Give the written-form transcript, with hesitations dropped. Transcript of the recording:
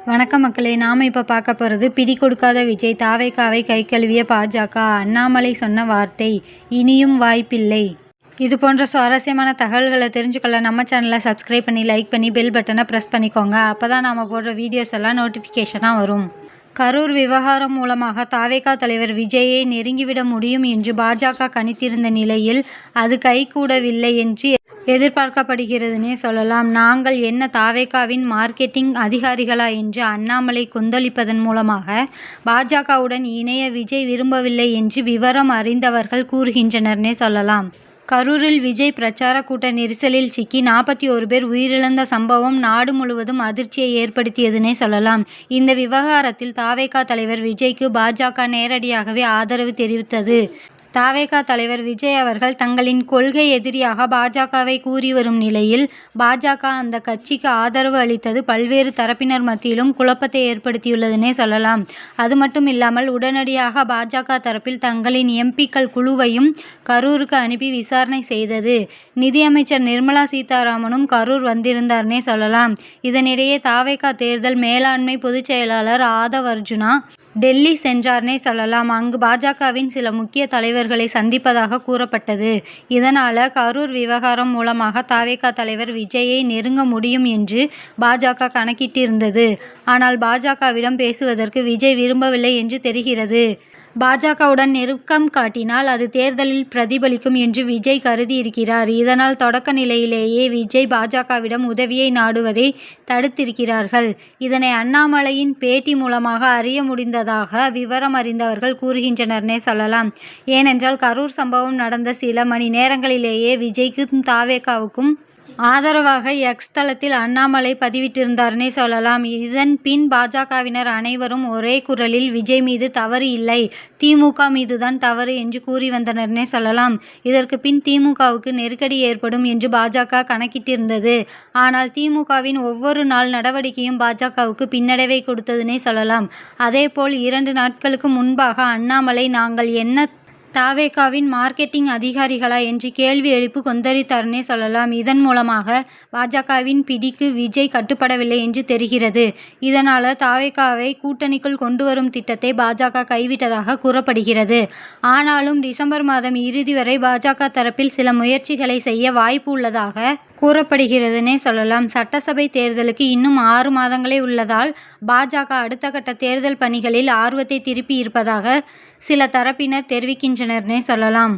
வணக்கம் மக்களே, நாம் இப்போ பார்க்க போகிறது பிடி கொடுக்காத விஜய் தாவேகாவை கை கழுவிய பாஜக. அண்ணாமலை சொன்ன வார்த்தை, இனியும் வாய்ப்பில்லை. இது போன்ற சுவாரஸ்யமான தகவல்களை தெரிஞ்சுக்கொள்ள நம்ம சேனலை சப்ஸ்கிரைப் பண்ணி லைக் பண்ணி பெல் பட்டனை ப்ரெஸ் பண்ணிக்கோங்க. அப்போ தான் நாம் போடுற வீடியோஸ் எல்லாம் நோட்டிஃபிகேஷனாக வரும். கரூர் விவகாரம் மூலமாக தாவேகா தலைவர் விஜயை நெருங்கிவிட முடியும் என்று பாஜக கணித்திருந்த நிலையில் அது கைகூடவில்லை என்று எதிர்பார்க்கப்படுகிறதுனே சொல்லலாம். நாங்கள் என்ன தாவேகாவின் மார்க்கெட்டிங் அதிகாரிகளா என்று அண்ணாமலை கொந்தளிப்பதன் மூலமாக பாஜகவுடன் இணைய விஜய் விரும்பவில்லை என்று விவரம் அறிந்தவர்கள் கூறுகின்றனர்னே சொல்லலாம். கரூரில் விஜய் பிரச்சார கூட்ட நெரிசலில் சிக்கி 41 பேர் உயிரிழந்த சம்பவம் நாடு முழுவதும் அதிர்ச்சியை ஏற்படுத்தியதுனே சொல்லலாம். இந்த விவகாரத்தில் தாவேகா தலைவர் விஜய்க்கு பாஜக நேரடியாகவே ஆதரவு தெரிவித்தது. தாவேகா தலைவர் விஜய் அவர்கள் தங்களின் கொள்கை எதிரியாக பாஜகவை கூறி வரும் நிலையில் பாஜக அந்த கட்சிக்கு ஆதரவு அளித்தது பல்வேறு தரப்பினர் மத்தியிலும் குழப்பத்தை ஏற்படுத்தியுள்ளதுனே சொல்லலாம். அது மட்டும் இல்லாமல் உடனடியாக பாஜக தரப்பில் தங்களின் எம்பிக்கள் குழுவையும் கரூருக்கு அனுப்பி விசாரணை செய்தது. நிதியமைச்சர் நிர்மலா சீதாராமனும் கரூர் வந்திருந்தார்னே சொல்லலாம். இதனிடையே தாவேகா தேர்தல் மேலாண்மை பொதுச் செயலாளர் ஆதவ் அர்ஜுனா டெல்லி சென்றார்னே சொல்லலாம். அங்கு பாஜகவின் சில முக்கிய தலைவர்களை சந்திப்பதாக கூறப்பட்டது. இதனால கரூர் விவகாரம் மூலமாக தாவேகா தலைவர் விஜயை நெருங்க முடியும் என்று பாஜக கணக்கிட்டிருந்தது. ஆனால் பாஜகவிடம் பேசுவதற்கு விஜய் விரும்பவில்லை என்று தெரிகிறது. பாஜகவுடன் நெருக்கம் காட்டினால் அது தேர்தலில் பிரதிபலிக்கும் என்று விஜய் கருதியிருக்கிறார். இதனால் தொடக்க நிலையிலேயே விஜய் பாஜகவிடம் உதவியை நாடுவதை தடுத்திருக்கிறார்கள். இதனை அண்ணாமலையின் பேட்டி மூலமாக அறிய முடிந்ததாக விவரம் அறிந்தவர்கள் கூறுகின்றனர்னே சொல்லலாம். ஏனென்றால் கரூர் சம்பவம் நடந்த சில மணி நேரங்களிலேயே விஜய்க்கும் தாவேகாவுக்கும் ஆதரவாக எக்ஸ் தளத்தில் அண்ணாமலை பதிவிட்டிருந்தார்னே சொல்லலாம். இதன் பின் பாஜகவினர் அனைவரும் ஒரே குரலில் விஜய் மீது தவறு இல்லை, திமுக மீதுதான் தவறு என்று கூறி வந்தனர்னே சொல்லலாம். இதற்கு பின் திமுகவுக்கு நெருக்கடி ஏற்படும் என்று பாஜக கணக்கிட்டிருந்தது. ஆனால் திமுகவின் ஒவ்வொரு நாள் நடவடிக்கையும் பாஜகவுக்கு பின்னடைவை கொடுத்ததுனே சொல்லலாம். அதேபோல் 2 நாட்களுக்கு முன்பாக அண்ணாமலை நாங்கள் என்ன தாவேகாவின் மார்க்கெட்டிங் அதிகாரிகளா என்று கேள்வி எழுப்பி கொந்தளித்தார்னே சொல்லலாம். இதன் மூலமாக பாஜகவின் பிடிக்கு விஜய் கட்டுப்படவில்லை என்று தெரிகிறது. இதனால் தாவேகாவை கூட்டணிக்குள் கொண்டு வரும் திட்டத்தை பாஜக கைவிட்டதாக கூறப்படுகிறது. ஆனாலும் டிசம்பர் மாதம் இறுதி வரை பாஜக தரப்பில் சில முயற்சிகளை செய்ய வாய்ப்பு உள்ளதாக கூறப்படுகிறதுனே சொல்லலாம். சட்டசபை தேர்தலுக்கு இன்னும் 6 மாதங்களே உள்ளதால் பாஜக அடுத்த கட்ட தேர்தல் பணிகளில் ஆர்வத்தை திருப்பி இருப்பதாக சில தரப்பினர் தெரிவிக்கின்றனர்னே சொல்லலாம்.